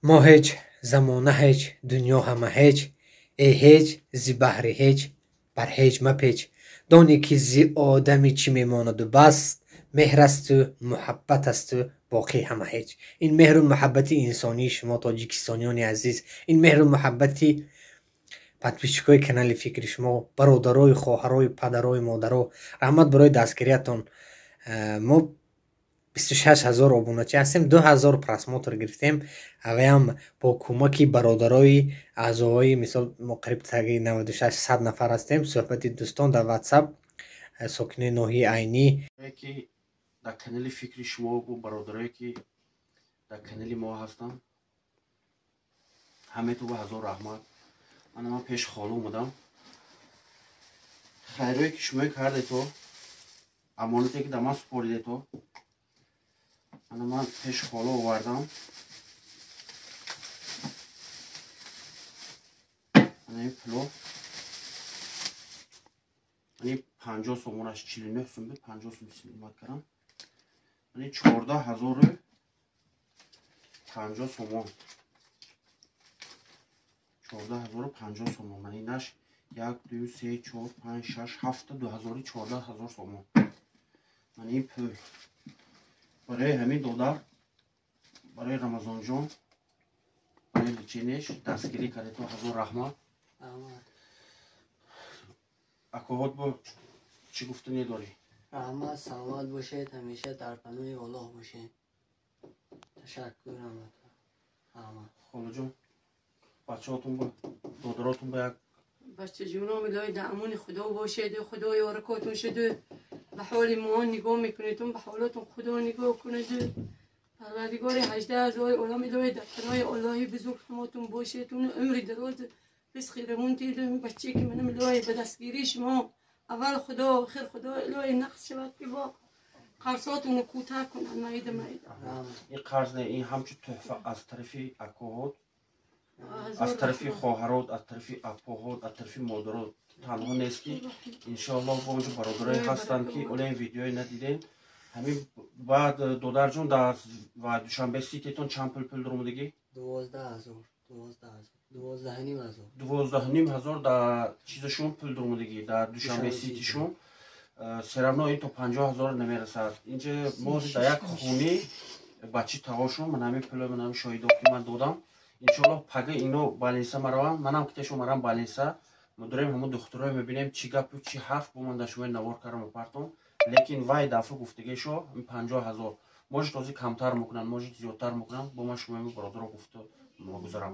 мо ҳеҷ замона ҳеҷ дунё ҳама ҳеҷ эй ҳеҷ зи баҳри ҳеҷ бар ҳеҷ мапеч доне ки зи одами чӣ мемонаду бас меҳрасту муҳаббатасту боқӣ ҳама ҳеҷ. ин меҳру муҳаббати инсонии шумо тоҷикистониёни азиз, ин меҳру муҳаббати подписчикои канали фикри шумо, бародарои хоҳарои падарои модаро, раҳмат барои дастгириятон. мо 26000 обуначӣ ҳастем, 2000 просмотр гирифтем. аваям бо кӯмаки бародарои аъзоҳои мисол мо қариб 96-100 нафар ҳастем. суҳбати дӯстон дар ватсап сокини ноҳияи айнӣ ки дар канали фикри шумо бо бародарое ки дар канали мо ҳастам, ҳамету ҳазор раҳмат. ман пеш холо омадам. хайрое ки шумо кардето, амонате ки дар ман супоридето, ман пеш холо овардам. ин плов 50 сомонаш 49 сум буд, 50 сум симат кардам. 14050 сомон, 14050 сомон. ман инаш 1 2 3 4 5 6 7 214000 сомон. ман ин пул барои ҳамин додар, барои рамазонҷон, барои личенеш дастгирӣ кардето. ҳазор раҳмат. акоҳот бо чӣ гуфтане дорӣ? раҳмат, саломат бошед, ҳамеша дар паноҳи Аллоҳ бошед. ташаккур. раҳмат. холоҷон, бачаҳотон ба додаротон ба як бачаҷонам илоҳи дар амони худо бошеду, худо ёракотон шуду, ба ҳоли мо нигоҳ мекунедум, ба ҳолотон худо нигоҳ кунаду, парвардигори 18000 олам илоҳи дар паноҳи Аллоҳи бузург ҳамотон бошедун, умри дароз, ризқи равон тиедум. бачае ки манам илоҳи ба дастгирии шумо аввал худо охир худо илоҳи нақс шавад ки бо қарзотонро кӯтар кунад. майда ин қарз не, ин ҳамчун тӯҳфа аз тарафи акоҳот, аз тарафи хоҳарот, аз тарафи апоҳот, аз тарафи модарот. танҳо нест ки иншоаллоҳ бо онҷо бародарое ҳастанд ки ола ин видеои надидем. ҳамин баъд додарҷон дар душанбе ситетон чанд пул дуромадагӣ? 12500 дар чизашон пул дуромадагӣ дар душанбе ситишон. серавно ин то 50000 намерасад. инҷа мози дар як хони бачи тавошон ман ҳамин пуло ман ҳамин шоҳидоки ман додам. иншоаллоҳ пага ино балинса мараванд, манам китешо марам балинса, мо дорем ҳамо духтурое мебинем чӣ гапу чӣ ҳарф бо ман дар шумои навор кардам апартон. лекин вай дафъа гуфтагешо 50000 може този камтар мекунанд, може зиёдтар мекунанд, бо ман шумои бародаро гуфта гузарам.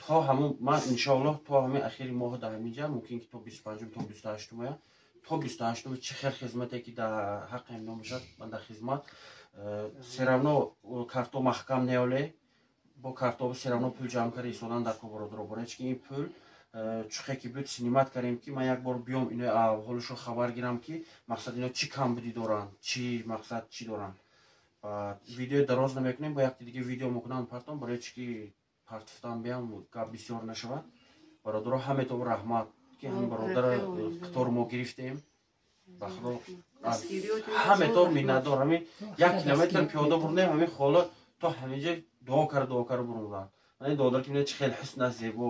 то ҳамон ман иншоаллоҳ то ҳамин ахири моҳ дар ҳаминҷа мумкин ки то 25 то 28 оя, то 28 чӣ хел хизмате ки дар ҳаққем номешад, ман дар хизмат. серавно карто маҳкам неоле, бо картоби серавно пул ҷамъ карда истодан дар ко бародаро борем, чунки ин пул чӯхе ки буд синимат кардем ки ман як бор биём ино аҳволашро хабар гирам ки мақсад ино чӣ камбудӣ доранд, чӣ мақсад чӣ доранд. видеои дароз намекунем, бо якти дига видео мекунам партон, барои чӣ ки партифтан биям гап бисёр нашавад. бародаро ҳаметон раҳмат ки ҳамин бародара қитор мо гирифтем. ба худо ҳаметон миннатдор. ҳамин 1 километр пиёда бурдем, ҳамин хола то ҳаминҷа дуо карда бурмуданд. ман ин додар ки чӣ хел ҳусна зебо,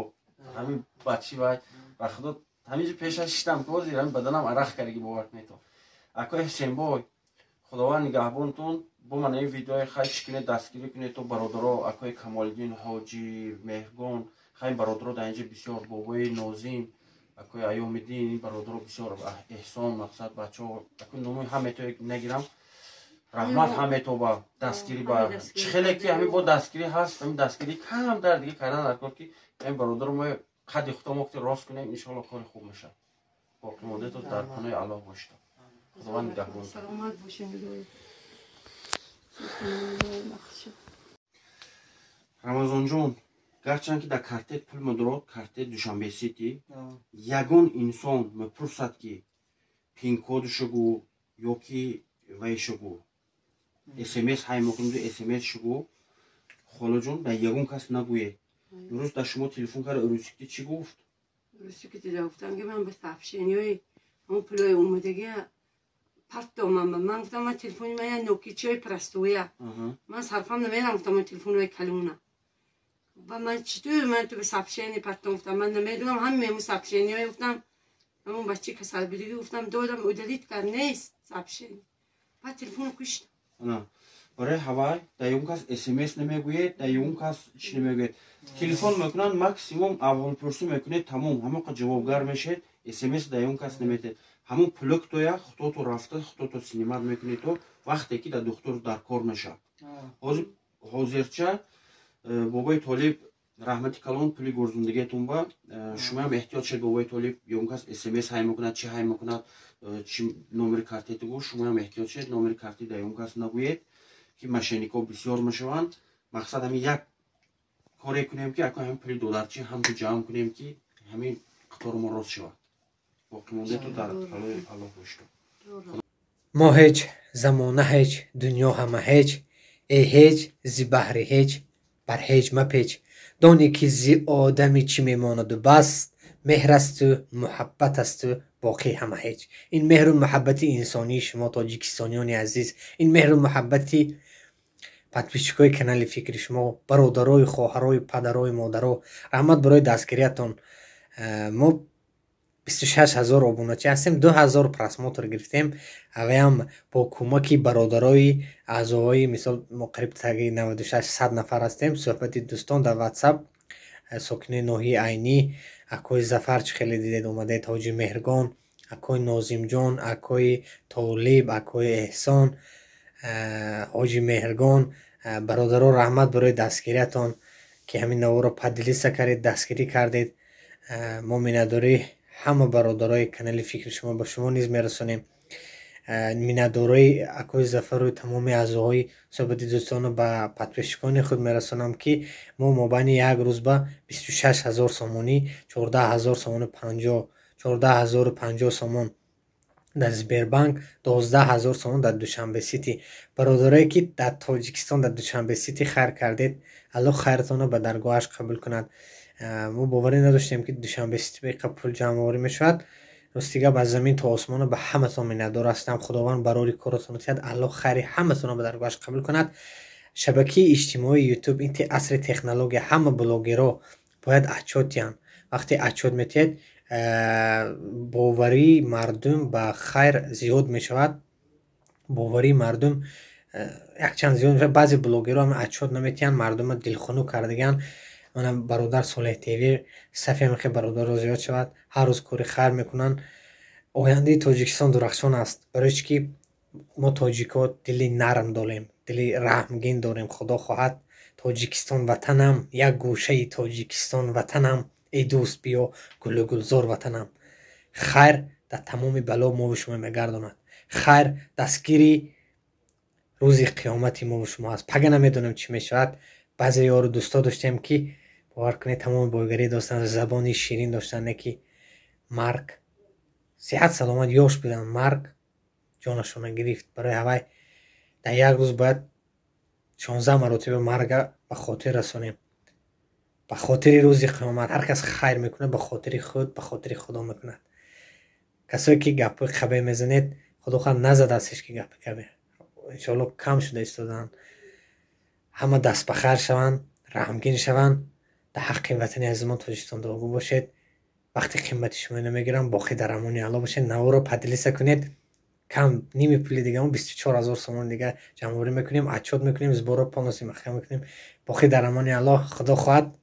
ҳамин бачи вай ба худо ҳаминҷа пешаш шиштам този ҳамин баданам арақ кардаги бовар кунед. акои ҳусейнбой, худованд нигаҳбонтон. бо ман ин видеои хай чӣ кунед дастгирӣ кунед то бародаро акои Камолиддин ҳоҷӣ меҳргон, хай бародаро дар инҷа бисёр, бобои Нозим, акои Айёмиддин, ин бародаро бисёр, эҳсон мақсад бачаҳо, акои номи ҳаметое нагирам. раҳмат ҳамето ба дастгирӣ ба чӣ хеле ки ҳамин бо дастгирӣ ҳаст, ҳамин дастгирӣ кам дар дига кардан дар кор ки ҳамин бародаро мо қадди худо вақти рост кунем, иншоаллоҳ кори хуб мешад. боқӣ мондето дар паноҳи Аллоҳ бошед. худованд нигаҳбон. саломат бошед. рамазонҷон, гарчанд ки дар картет пул мудорот, картет душанбе сити, ягон инсон мепурсад ки пинкодашо гӯ ё ки вайшо гӯ, смс ҳай мекунду смс шугӯ. холоҷон дар ягон кас нагӯед. имрӯз дар шумо телефон карда урусикти чӣ гуфт? урусикти гуфтам ки ман ба сообщениёи ҳамон пулои омадагӣ партомам. ман гуфтам ман телефони ман як нокичаи простуя, ман сарфам намерам, гуфтам ман телефони калона. و من چطور من تو به سبشینی پتون گفتم من نمیدونم همین سبشینی گفتم همون بچه که سالگیری گفتم دادم او دلیت کرد نیست سبشینی بعد تلفن کشتم نه برای هوای در اون کس اسمس نمیگوید در اون کس چی نمیگوید تلفن میکنن ماکسیموم اول پرسو میکنه تمام همه که جوابگار میشه اسمس در اون کس نمیده همون پلک تویا خطو تو رفته خطو تو سینما میکنه تو وقتی که در دکتر در کار میشه حاضرچه بابای طالب رحمتی کلان پولی گرزندگیتون با شما هم احتیاط شد بابای طالب یا اون کس اسمس های میکند چی های میکند چی نمر کارتی تو گو شما هم احتیاط شد نمر کارتی در اون کس نگوید که ماشینیکا بسیار میشوند مقصد همین یک کاری کنیم که اکنون هم پولی $2 هم تو جمع کنیم که همین قطار ما راست شود باقی مونده تو در حلای الله باشد ما هیچ زمانه هیچ دنیا همه هیچ ای هیچ زی بحر هیچ بر هیچ مپیچ دانی که زی آدمی چی میماند و بست مهر است و محبت است و باقی همه هیچ این مهر و محبتی انسانی شما تاجیکستانیان عزیز این مهر و محبتی подписчикои канали фикри шумо бародарои хоҳарои падарои модаро раҳмат барои дастгириятон мо 26000 обуначӣ ҳастем 2000 просмотр гирифтем аваям бо кӯмаки бародарои аъзоҳои мисол мо қариб таги 96-100 нафар ҳастем суҳбати дӯстон дар ватсап сокинои ноҳияи айнӣ акои зафар чӣ хеле дидед омадед ҳоҷи меҳргон акои нозимҷон акои толиб акои эҳсон ҳоҷи меҳргон бародаро раҳмат барои дастгириятон ки ҳамин наворо паддилиса кардед дастгирӣ кардед мо миннатдорӣ ҳама бародарои канали фикри шумо ба шумо низ мерасонем миннатдории акои зафару тамоми аъзоҳои суҳбати дӯстона ба подписчикони худ мерасонам ки мо мобайни як рӯз ба 26000 сомонӣ 14000 сомони 14050 сомон дар Сбербанк 12000 сомон дар Душанбе Сити бародарое ки дар Тоҷикистон дар Душанбе Сити хайр кардед аллоҳ хайратонро ба даргоҳаш қабул кунад мо боварӣ надоштем ки Душанбе Сити ба иқа пул ҷамъоварӣ мешавад ростига ба замин то осмону ба ҳаматон миннатдор ҳастам худованд барори коротон диҳад аллоҳ хайри ҳаматонро ба даргоҳаш қабул кунад шабакаи иҷтимоии ютуб ин асри технология ҳама блогеро бояд отчёт диҳанд вақте отчёт метиҳед боварии мардум ба хайр зиёд мешавад боварии мардум якчанд зиёд мешавад баъзе блогеро ҳам отчёт наметиҳанд мардума дилхунук кардагианд мана бародар Солеҳ ТВ сафи мехоҳад бародаро зиёд шавад ҳар рӯз кори хайр мекунанд ояндаи Тоҷикистон дурахшон аст барои чӣ ки мо тоҷико дили нарм дорем дили раҳмгин дорем худо хоҳад Тоҷикистон ватанам як гӯшаи Тоҷикистон ватанам ای دوست بیا گل و گلزار وطنم خیر در تمام بلا ما و شما میگرداند خیر دستگیری روز قیامتی ما و شما هست پگه نمیدونم چی میشود بعضی یارو دوستا داشتیم که باور کنید تمام بایگری داشتن زبانی شیرین داشتن که مرگ صحت سلامت یاش بودن مرگ جانشون گرفت برای هوای در یک روز باید 16 مراتب مرگ به خاطر رسانیم به خاطر روز قیامت هر کس خیر میکنه به خاطر خود به خاطر خدا میکند کسایی که گپ خبه میزنید خدا خود نزد ازش که گپ کبه انشاءالله کم شده ایستادن همه دست بخیر شوند رحمگین شوند در حق وطن عزیزمان تاجیکستان دعاگو باشید وقتی قیمت شما نمیگیرم باقی در امان الله باشید نو رو پدلیسه کنید کم نیمی پولی دیگه اون 24000 سومان دیگه جمع آوری میکنیم اچوت میکنیم زبور پانوسی مخکم میکنیم باقی در امان الله خدا خواهد